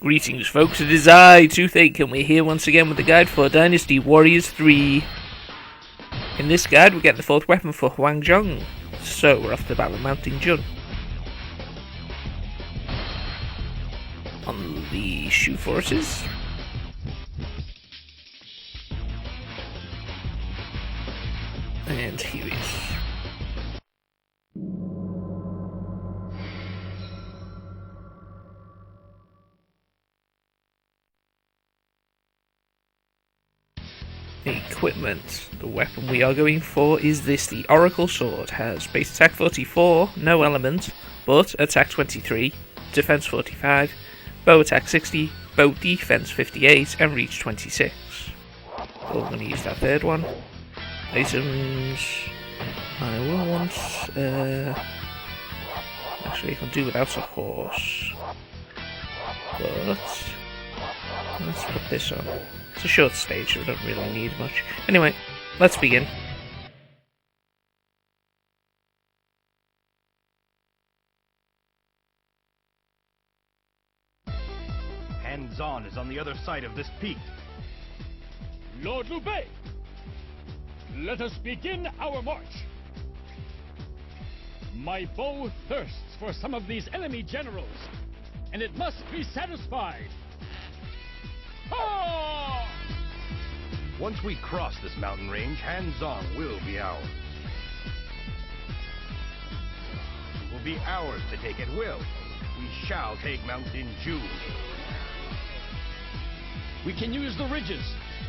Greetings folks, it is I, Toothache, and we're here once again with the guide for Dynasty Warriors 3. In this guide we get the fourth weapon for Huang Zhong, so we're off to the battle of Mounting Jun. On the Shu forces. And here he is. Equipment. The weapon we are going for is this. The Oracle Sword has base attack 44, no element, but attack 23, defense 45, bow attack 60, bow defense 58, and reach 26. So we're going to use that third one. Items. I will want. Actually, I can do without a horse. But let's put this on. It's a short stage, so we don't really need much. Anyway, let's begin. Han Zhan is on the other side of this peak. Lord Liu Bei, let us begin our march. My bow thirsts for some of these enemy generals, and it must be satisfied. Ah! Once we cross this mountain range, Han Zhan will be ours. It will be ours to take at will. We shall take Mountain Jun. We can use the ridges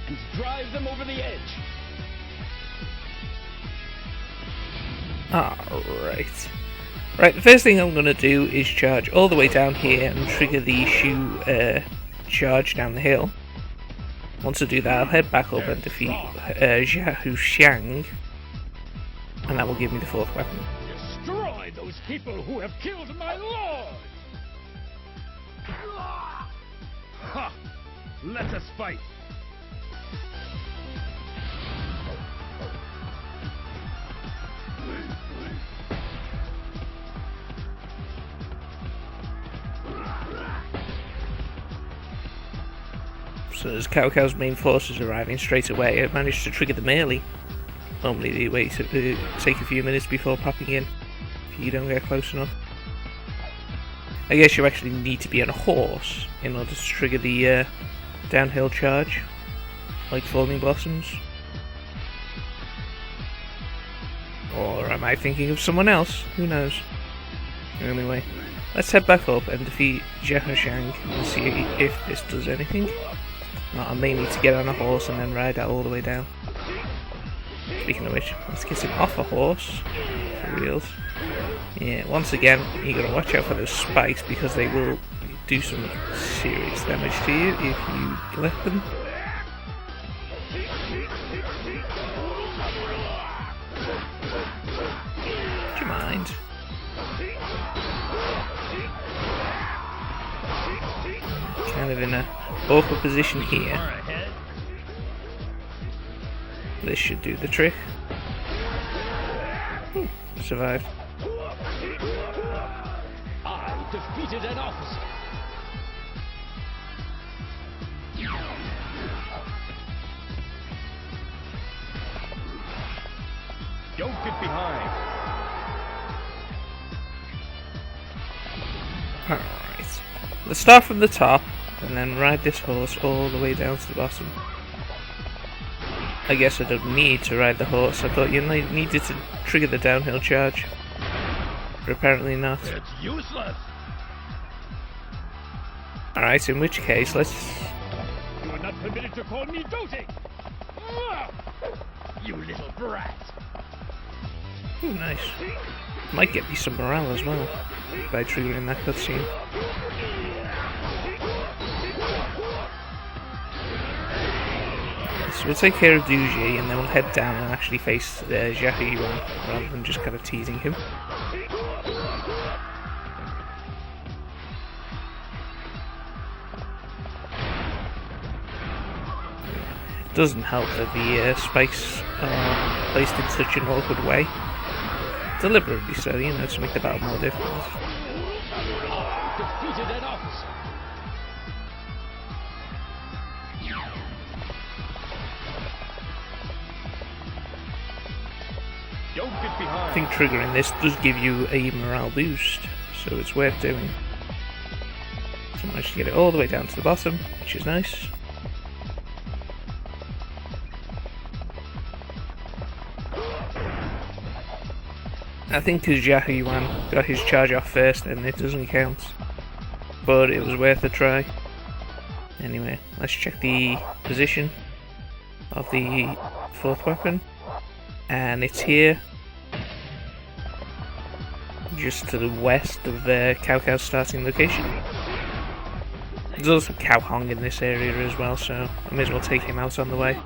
and drive them over the edge. Alright. Right, the first thing I'm going to do is charge all the way down here and trigger the Shu charge down the hill. Once I do that, I'll head back up and defeat Xiahou Shang, and that will give me the fourth weapon. Destroy those people who have killed my lord! Ha! Let us fight! So as Cao Cao's main forces arriving straight away, I managed to trigger them early. Normally they wait to take a few minutes before popping in, if you don't get close enough. I guess you actually need to be on a horse in order to trigger the downhill charge, like Falling Blossoms. Or am I thinking of someone else? Who knows? Anyway, let's head back up and defeat Xiahou Shang and see if this does anything. I may need to get on a horse and then ride that all the way down. Speaking of which, let's get him off a horse. For reals. Yeah, once again, you gotta watch out for those spikes because they will do some serious damage to you if you let them. Do you mind? Kind of in a awkward position here. This should do the trick. Ooh, survived. I defeated an officer. Don't get behind! Alright. Let's start from the top and then ride this horse all the way down to the bottom. I guess I don't need to ride the horse. I thought you needed to trigger the downhill charge. But apparently not. It's useless! Alright, in which case, let's... You are not permitted to call me doting! You little brat! Ooh, nice. Might get me some morale as well by triggering that cutscene. So we'll take care of Duji and then we'll head down and actually face Xiahou Yuan rather than just kind of teasing him. It doesn't help that the spikes are placed in such an awkward way. Deliberately so, you know, to make the battle more difficult. Defeated an officer. behind. I think triggering this does give you a morale boost, so it's worth doing. So I managed to get it all the way down to the bottom, which is nice. I think because Xiahou Yuan got his charge off first and it doesn't count, but it was worth a try. Anyway, let's check the position of the fourth weapon, and it's here, just to the west of Cao Cao's starting location. There's also Cao Hong in this area as well, so I may as well take him out on the way.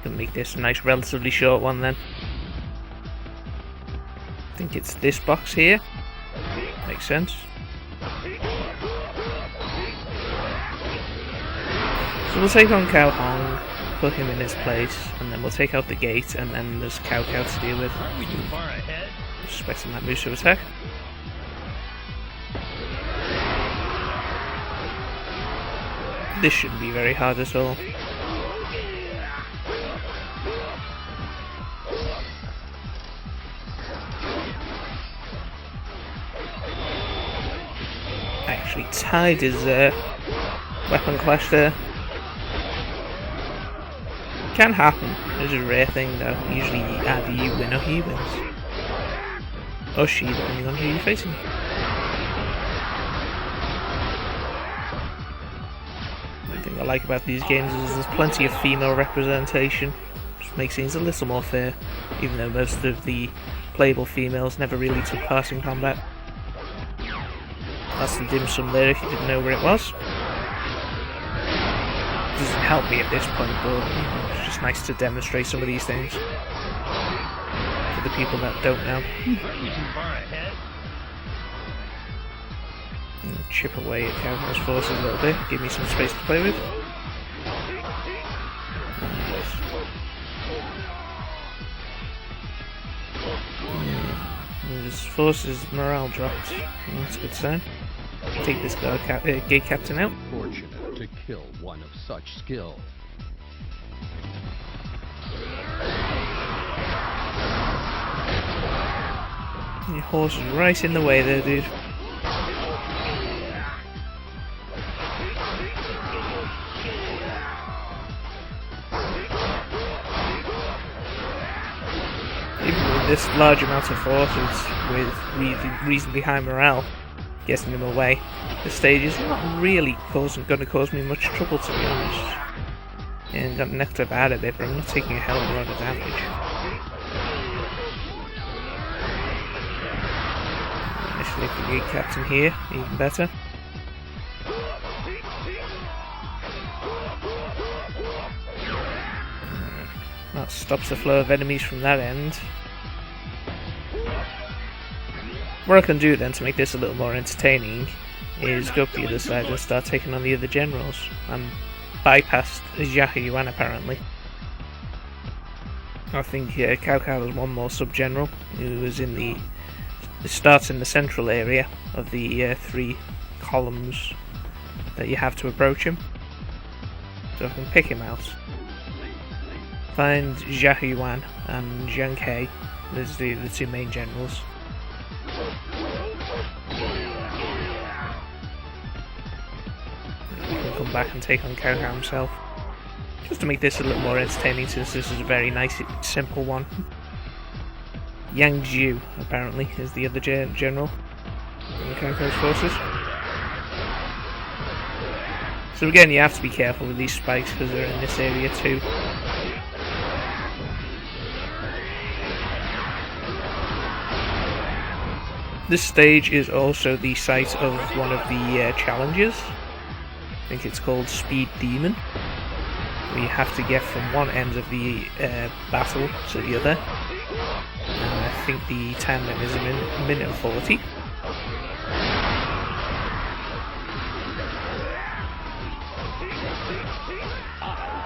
Gonna make this a nice relatively short one then. I think it's this box here. Makes sense. So we'll take on Cao Hong, put him in his place, and then we'll take out the gate, and then there's Cao Cao to deal with. Aren't we too far ahead? Expecting that move to attack. This shouldn't be very hard at all. Actually tied his weapon clash there. Can happen. It's a rare thing though. Usually either you win or he wins. Or she, depending on who you're facing. One thing I like about these games is there's plenty of female representation. Just makes things a little more fair, even though most of the playable females never really took part in combat. That's the dim sum there if you didn't know where it was. Doesn't help me at this point, but it's just nice to demonstrate some of these things for the people that don't know. Aren't we too far ahead? Chip away at Cao Cao's forces a little bit, give me some space to play with. His forces morale dropped. That's a good sign. Take this gate captain out. Fortunate to kill one of such skill. Your horse is right in the way there, dude. Even with this large amount of forces, with reasonably high morale, getting them away, the stage is not really going to cause me much trouble, to be honest. And got knocked about a bit, but I'm not taking a hell of a lot of damage. Initially, the gate captain here, even better. That stops the flow of enemies from that end. What I can do then to make this a little more entertaining is go up the other side and start taking on the other generals. I'm bypassed Xiahou Yuan apparently. I think Cao Cao has one more sub-general who is in the starts in the central area of the three columns that you have to approach him. So I can pick him out. Find Xiahou Yuan and Zhang He, those are the two main generals. We can come back and take on Cao Cao himself. Just to make this a little more entertaining, since this is a very nice, simple one. Yang Zhu, apparently, is the other general in Cao Cao's forces. So again, you have to be careful with these spikes because they're in this area too. This stage is also the site of one of the challenges. I think it's called Speed Demon. We have to get from one end of the battle to the other. I think the time limit is a minute and 40.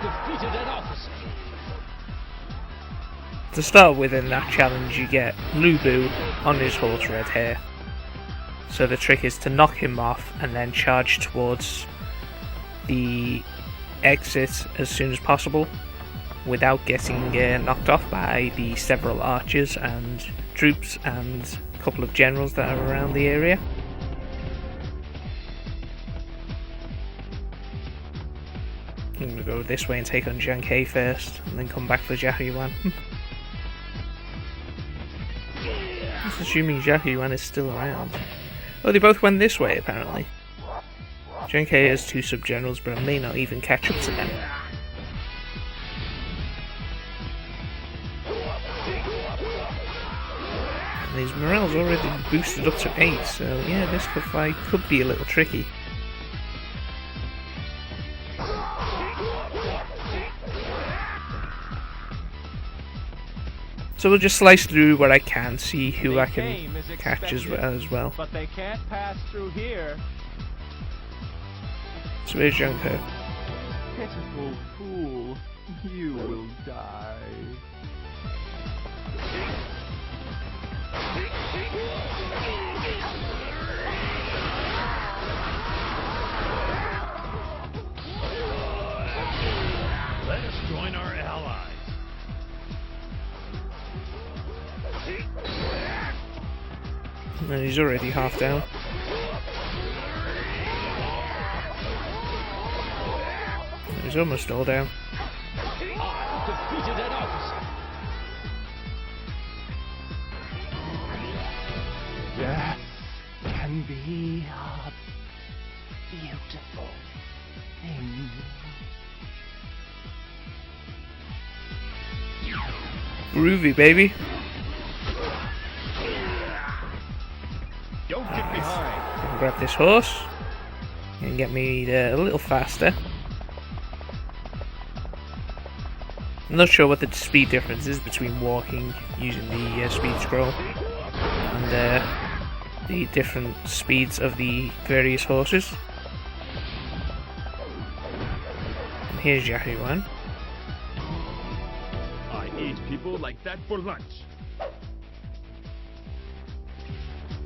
Defeated an officer. To start with in that challenge you get Lu Bu on his horse Red Hair. So the trick is to knock him off and then charge towards the exit as soon as possible. without getting knocked off by the several archers and troops and a couple of generals that are around the area. I'm going to go this way and take on Jiang Ke first, and then come back for Xiahou Yuan. Just assuming Xiahou Yuan is still around. Oh, they both went this way, apparently. Jiang Ke has 2 sub-generals, but I may not even catch up to them. And his morale's already boosted up to 8, so yeah, this fight could be a little tricky. So we'll just slice through what I can, see who I can catch as well. But they can't pass through here. So where's Jiang Ke? Pitiful fool, you will die. Let us join our allies. And he's already half down. He's almost all down. Defeated an officer. Death can be a beautiful thing. Groovy, baby. Don't get behind. Grab this horse and get me there a little faster. I'm not sure what the speed difference is between walking using the speed scroll and the different speeds of the various horses. And here's Xiahou Yuan. I eat people like that for lunch.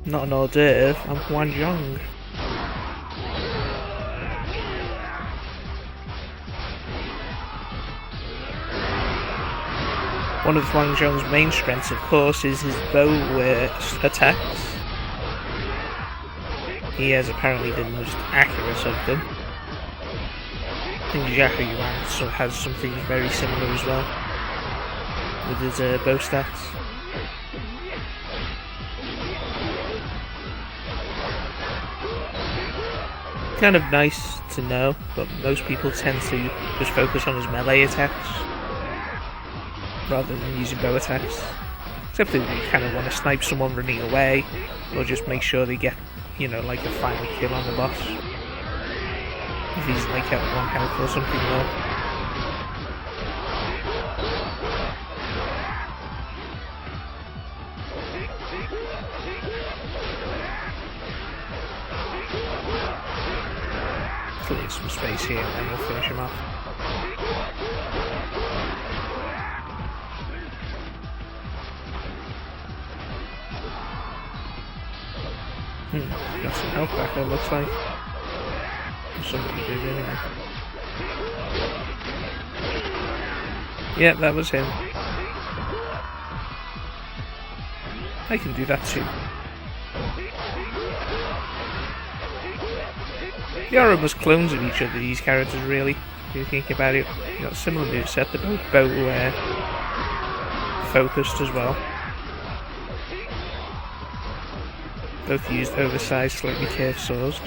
Not an hors d'oeuvre, I'm Huang Zhong. One of Huang Zhong's main strengths, of course, is his bow attacks. He is apparently the most accurate of them. I think Xiahou Yuan has something very similar as well, with his bow stats. Kind of nice to know, but most people tend to just focus on his melee attacks rather than using bow attacks. Except if you kind of want to snipe someone running away, or just make sure they get, you know, like a final kill on the boss. If he's like at 1 health or something low. Clear some space here and then we'll finish him off. Got some health back, it looks like. Somebody did anyway. Yeah, that was him. I can do that too. They are almost clones of each other, these characters, really, if you think about it. You've got a similar moveset, they're both bow focused as well. Both used oversized, slightly curved swords.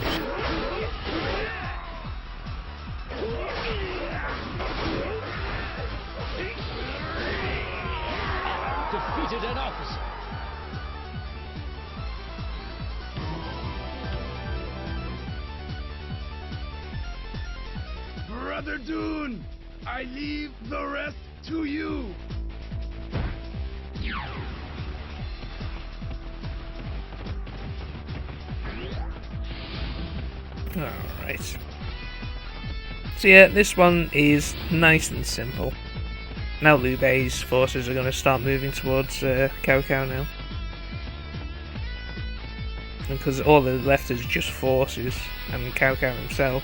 Defeated an officer. Brother Dune, I leave the rest to you. Alright. So yeah, this one is nice and simple. Now Liu Bei's forces are going to start moving towards Cao Cao now. Because all that's left is just forces and Cao Cao himself.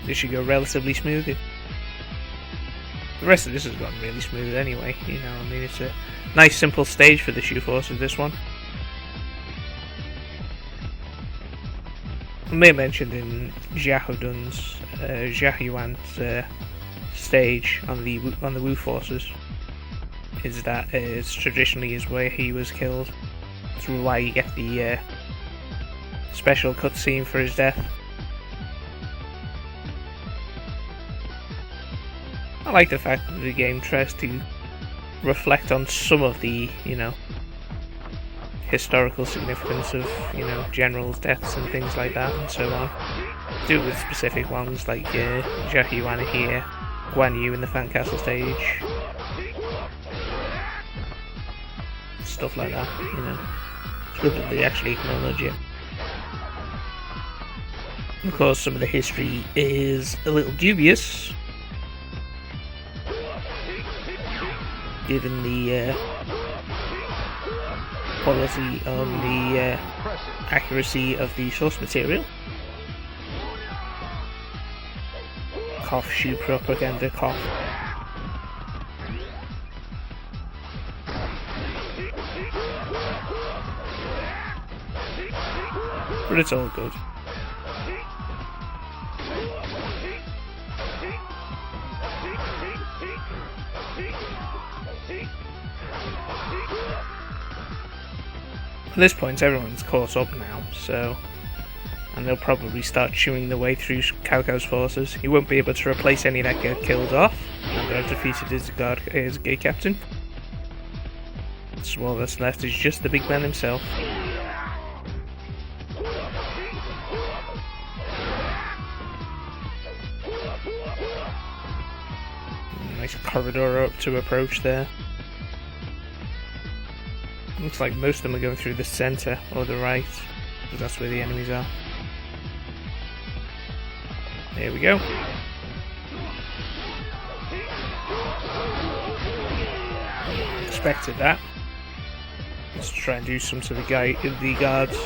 This should go relatively smoothly. The rest of this has gone really smooth anyway, you know, I mean, it's a nice simple stage for the Shu forces, this one. I may have mentioned in Xiahou Yuan's stage on the Wu forces is that it's traditionally is where he was killed. That's why you get the special cutscene for his death. I like the fact that the game tries to reflect on some of the, you know, historical significance of, you know, generals' deaths and things like that and so on. Do it with specific ones like Xiahou Yuan here, Guan Yu in the Fan Castle stage. Stuff like that, you know. It's good that they actually acknowledge it. Of course, some of the history is a little dubious, given the quality of the accuracy of the source material. Cough, Shu propaganda, cough. But it's all good. At this point everyone's caught up now, so, and they'll probably start chewing their way through Cao Cao's forces. He won't be able to replace any that get killed off, and they've defeated his gate captain. So all that's left is just the big man himself. Nice corridor up to approach there. Looks like most of them are going through the centre or the right, because that's where the enemies are. There we go. Expected that. Let's try and do some to the guards,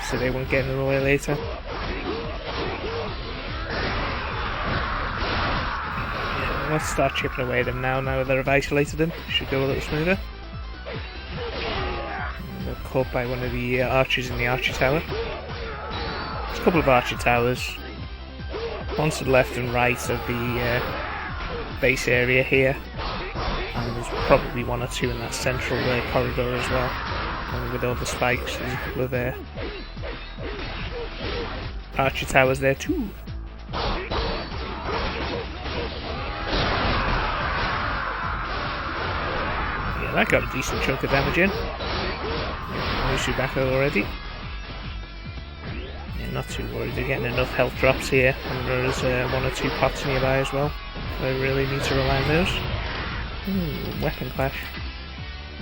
so they won't get in the way later. Let's start chipping away at them now that I've isolated them. Should go a little smoother. They're caught by one of the archers in the archer tower. There's a couple of archer towers. One to the left and right of the base area here. And there's probably one or two in that central corridor as well. And with all the spikes, there's a couple of archer towers there too. That got a decent chunk of damage in. Mushu back already. Yeah, not too worried, they're getting enough health drops here, and there's one or two pots nearby as well. So I really need to rely on those. Ooh, weapon clash.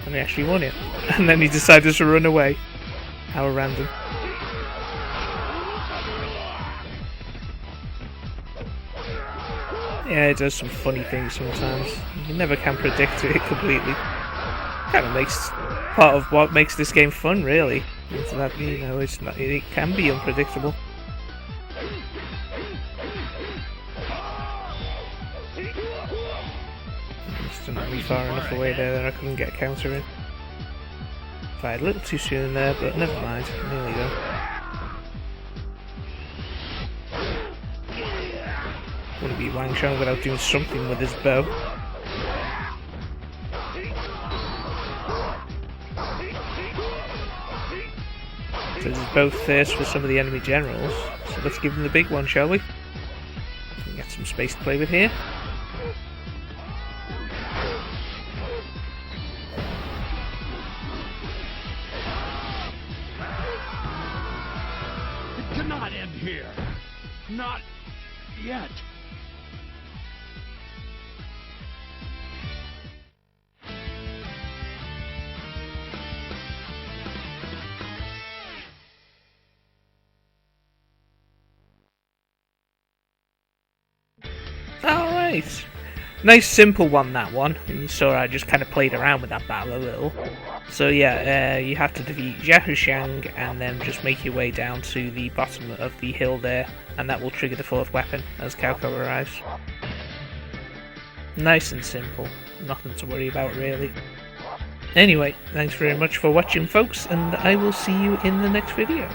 And he actually won it. And then he decided to run away. How random. Yeah, it does some funny things sometimes. You never can predict it completely. Kind of makes part of what makes this game fun, really. It's that, you know, it can be unpredictable. Just not really far enough away there that I couldn't get a counter in. Fired a little too soon there, but never mind. Nearly go. Wouldn't be Huang Zhong without doing something with his bow. So there's both thirst for some of the enemy generals, so let's give them the big one, shall we? Get some space to play with here. It cannot end here. Not yet. Alright. Nice simple one, that one. You saw I just kind of played around with that battle a little. So yeah, you have to defeat Xiahou Shang and then just make your way down to the bottom of the hill there, and that will trigger the fourth weapon as Cao Cao arrives. Nice and simple. Nothing to worry about, really. Anyway, thanks very much for watching, folks, and I will see you in the next video.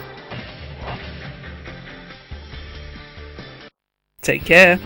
Take care.